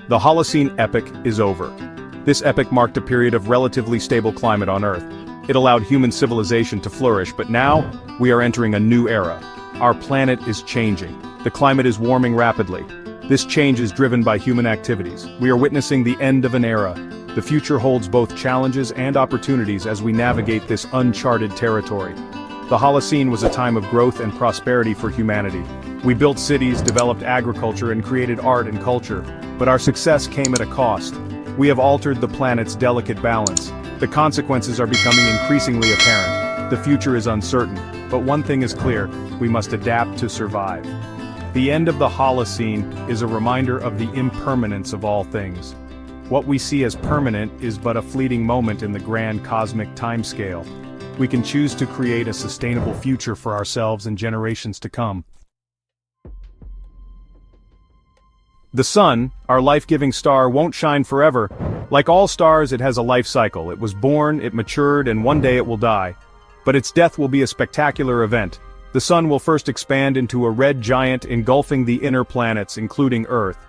The Holocene epoch is over. This epoch marked a period of relatively stable climate on Earth. It allowed human civilization to flourish, but now, we are entering a new era. Our planet is changing. The climate is warming rapidly. This change is driven by human activities. We are witnessing the end of an era. The future holds both challenges and opportunities as we navigate this uncharted territory. The Holocene was a time of growth and prosperity for humanity. We built cities, developed agriculture, and created art and culture. But our success came at a cost. We have altered the planet's delicate balance. The consequences are becoming increasingly apparent. The future is uncertain, but one thing is clear: we must adapt to survive. The end of the Holocene is a reminder of the impermanence of all things. What we see as permanent is but a fleeting moment in the grand cosmic timescale. We can choose to create a sustainable future for ourselves and generations to come. The sun, our life-giving star, won't shine forever. Like all stars, it has a life cycle. It was born, it matured, and one day it will die. But its death will be a spectacular event. The sun will first expand into a red giant engulfing the inner planets, including Earth.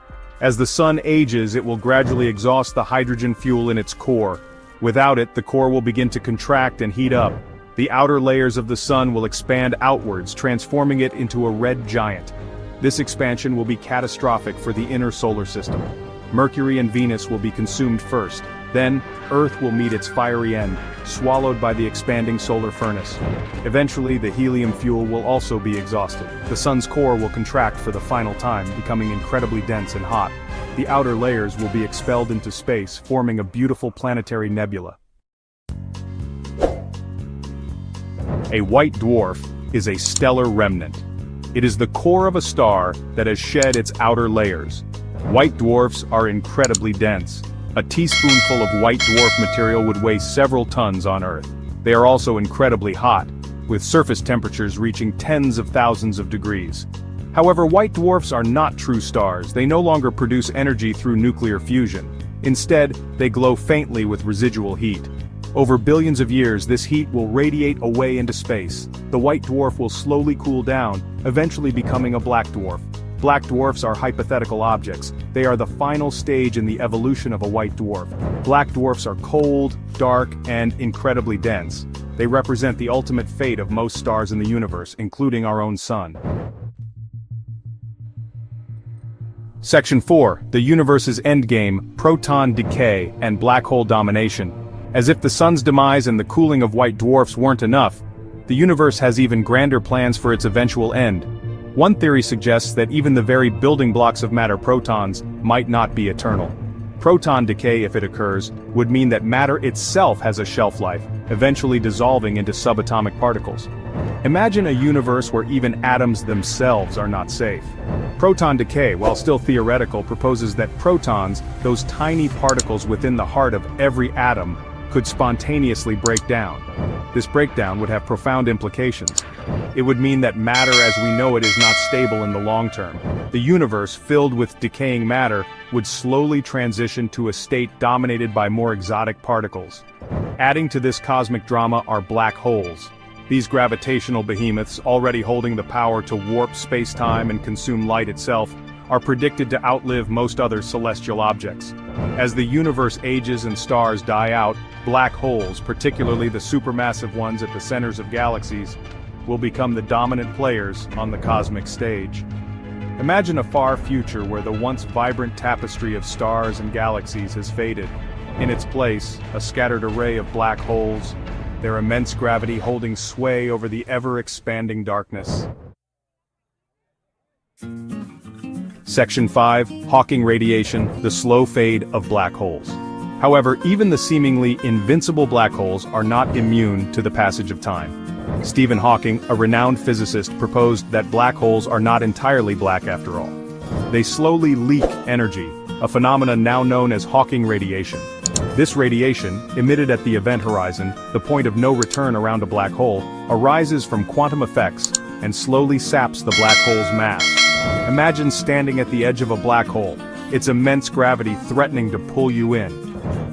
As the sun ages, it will gradually exhaust the hydrogen fuel in its core. Without it, the core will begin to contract and heat up. The outer layers of the sun will expand outwards, transforming it into a red giant. This expansion will be catastrophic for the inner solar system. Mercury and Venus will be consumed first. Then, Earth will meet its fiery end, swallowed by the expanding solar furnace. Eventually, the helium fuel will also be exhausted. The sun's core will contract for the final time, becoming incredibly dense and hot. The outer layers will be expelled into space, forming a beautiful planetary nebula. A white dwarf is a stellar remnant. It is the core of a star that has shed its outer layers. White dwarfs are incredibly dense. A teaspoonful of white dwarf material would weigh several tons on Earth. They are also incredibly hot, with surface temperatures reaching tens of thousands of degrees. However, white dwarfs are not true stars. They no longer produce energy through nuclear fusion. Instead, they glow faintly with residual heat. Over billions of years, this heat will radiate away into space. The white dwarf will slowly cool down, eventually becoming a black dwarf. Black dwarfs are hypothetical objects. They are the final stage in the evolution of a white dwarf. Black dwarfs are cold, dark, and incredibly dense. They represent the ultimate fate of most stars in the universe, including our own sun. Section 4. The universe's endgame, proton decay, and black hole domination. As if the sun's demise and the cooling of white dwarfs weren't enough, the universe has even grander plans for its eventual end. One theory suggests that even the very building blocks of matter, protons, might not be eternal. Proton decay, if it occurs, would mean that matter itself has a shelf life, eventually dissolving into subatomic particles. Imagine a universe where even atoms themselves are not safe. Proton decay, while still theoretical, proposes that protons, those tiny particles within the heart of every atom, could spontaneously break down. This breakdown would have profound implications. It would mean that matter as we know it is not stable in the long term. The universe, filled with decaying matter, would slowly transition to a state dominated by more exotic particles. Adding to this cosmic drama are black holes. These gravitational behemoths, already holding the power to warp space-time and consume light itself, are predicted to outlive most other celestial objects. As the universe ages and stars die out, black holes, particularly the supermassive ones at the centers of galaxies, will become the dominant players on the cosmic stage. Imagine a far future where the once vibrant tapestry of stars and galaxies has faded. In its place, a scattered array of black holes, their immense gravity holding sway over the ever-expanding darkness. Section 5. Hawking radiation, the slow fade of black holes. However, even the seemingly invincible black holes are not immune to the passage of time. Stephen Hawking, a renowned physicist, proposed that black holes are not entirely black after all. They slowly leak energy, a phenomenon now known as Hawking radiation. This radiation, emitted at the event horizon, the point of no return around a black hole, arises from quantum effects and slowly saps the black hole's mass. Imagine standing at the edge of a black hole, its immense gravity threatening to pull you in.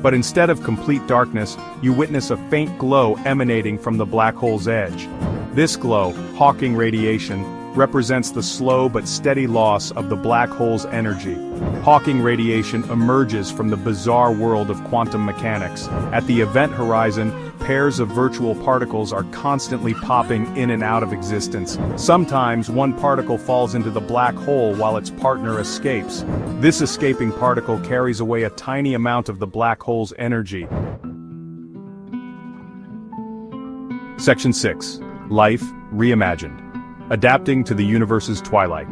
But instead of complete darkness, you witness a faint glow emanating from the black hole's edge. This glow, Hawking radiation, represents the slow but steady loss of the black hole's energy. Hawking radiation emerges from the bizarre world of quantum mechanics. At the event horizon, pairs of virtual particles are constantly popping in and out of existence. Sometimes one particle falls into the black hole while its partner escapes. This escaping particle carries away a tiny amount of the black hole's energy. Section 6. Life Reimagined. Adapting to the universe's twilight.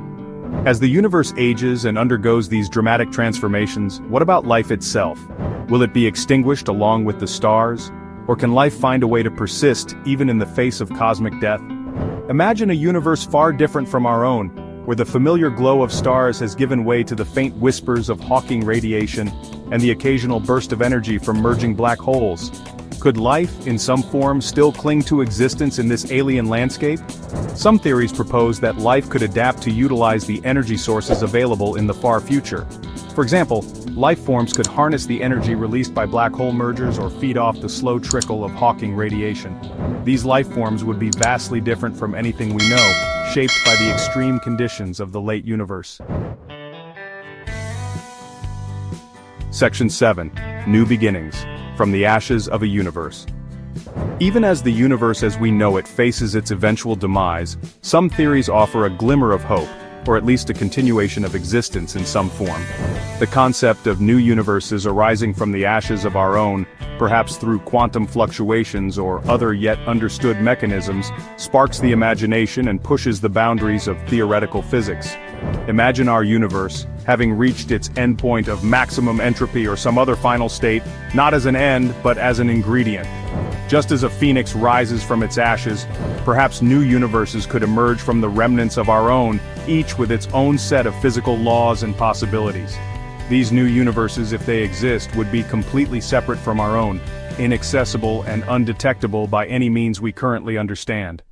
As the universe ages and undergoes these dramatic transformations, what about life itself? Will it be extinguished along with the stars? Or can life find a way to persist even in the face of cosmic death? Imagine a universe far different from our own, where the familiar glow of stars has given way to the faint whispers of Hawking radiation and the occasional burst of energy from merging black holes. Could life, in some form, still cling to existence in this alien landscape? Some theories propose that life could adapt to utilize the energy sources available in the far future. For example, life forms could harness the energy released by black hole mergers or feed off the slow trickle of Hawking radiation. These life forms would be vastly different from anything we know, shaped by the extreme conditions of the late universe. Section 7. New Beginnings. From the Ashes of a Universe. Even as the universe as we know it faces its eventual demise, some theories offer a glimmer of hope, or at least a continuation of existence in some form. The concept of new universes arising from the ashes of our own, perhaps through quantum fluctuations or other yet understood mechanisms, sparks the imagination and pushes the boundaries of theoretical physics. Imagine our universe, having reached its endpoint of maximum entropy or some other final state, not as an end, but as an ingredient. Just as a phoenix rises from its ashes, perhaps new universes could emerge from the remnants of our own, each with its own set of physical laws and possibilities. These new universes, if they exist, would be completely separate from our own, inaccessible and undetectable by any means we currently understand.